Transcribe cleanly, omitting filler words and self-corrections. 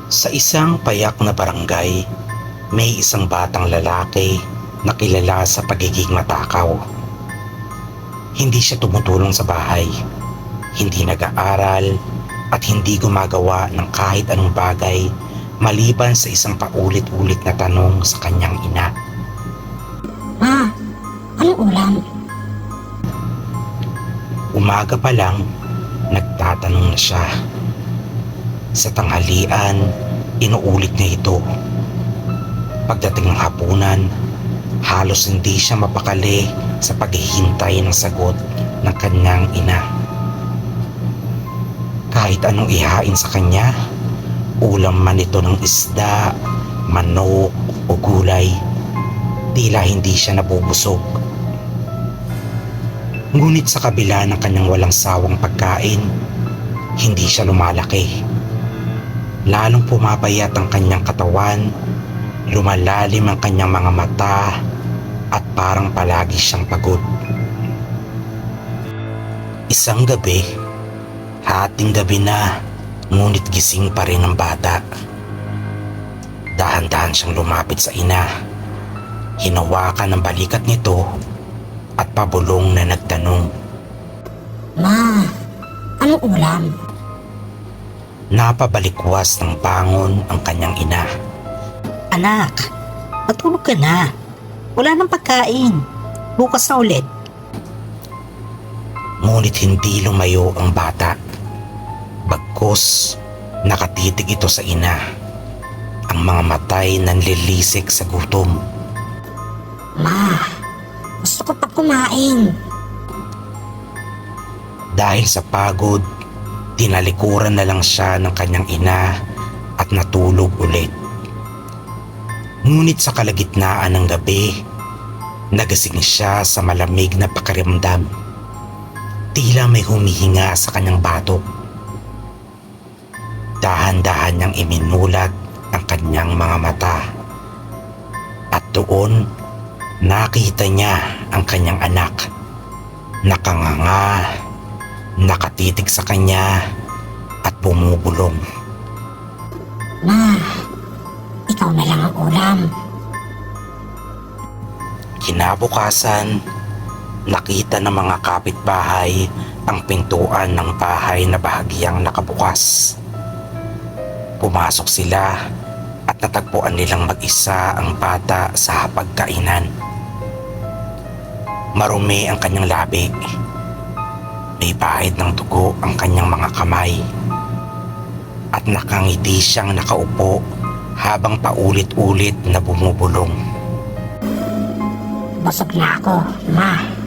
Sa isang payak na barangay, may isang batang lalaki na kilala sa pagiging matakaw. Hindi siya tumutulong sa bahay, hindi nag-aaral, at hindi gumagawa ng kahit anong bagay maliban sa isang paulit-ulit na tanong sa kanyang ina. Ma, anong ulam? Umaga pa lang, nagtatanong na siya. Sa tanghalian, inuulit niya ito. Pagdating ng hapunan, halos hindi siya mapakali sa paghihintay ng sagot ng kanyang ina. Kahit anong ihain sa kanya, ulam man ito ng isda, manok o gulay, tila hindi siya nabubusog. Ngunit sa kabila ng kanyang walang sawang pagkain, hindi siya lumalaki. Lalong pumapayat ang kanyang katawan, lumalalim ang kanyang mga mata, at parang palagi siyang pagod. Isang gabi, hating gabi na, ngunit gising pa rin ang bata. Dahan-dahan siyang lumapit sa ina. Hinawakan ang balikat nito at pabulong na nagtanong. Ma, anong ulam? Napabalikwas ng bangon ang kanyang ina. Anak, matulog ka na. Wala nang pagkain. Bukas na ulit. Ngunit hindi lumayo ang bata. Bagkus, nakatitig ito sa ina. Ang mga matay nanlilisik sa gutom. Ma, gusto ko pa kumain. Dahil sa pagod, tinalikuran na lang siya ng kanyang ina at natulog ulit. Ngunit sa kalagitnaan ng gabi, nagising siya sa malamig na pakiramdam. Tila may humihinga sa kanyang batok. Dahan-dahan niyang iminulat ang kanyang mga mata. At doon, nakita niya ang kanyang anak. Nakanganga, nakatitig sa kanya at bumubulong. Ma, ikaw na lang ang ulam. Kinabukasan, nakita ng mga kapitbahay ang pintuan ng bahay na bahagyang nakabukas. Pumasok sila at natagpuan nilang mag-isa ang bata sa hapagkainan. Marumi ang kanyang labi. May bahid ng dugo ang kanyang mga kamay. At nakangiti siyang nakaupo habang paulit-ulit na bumubulong. Busog na ako, Ma.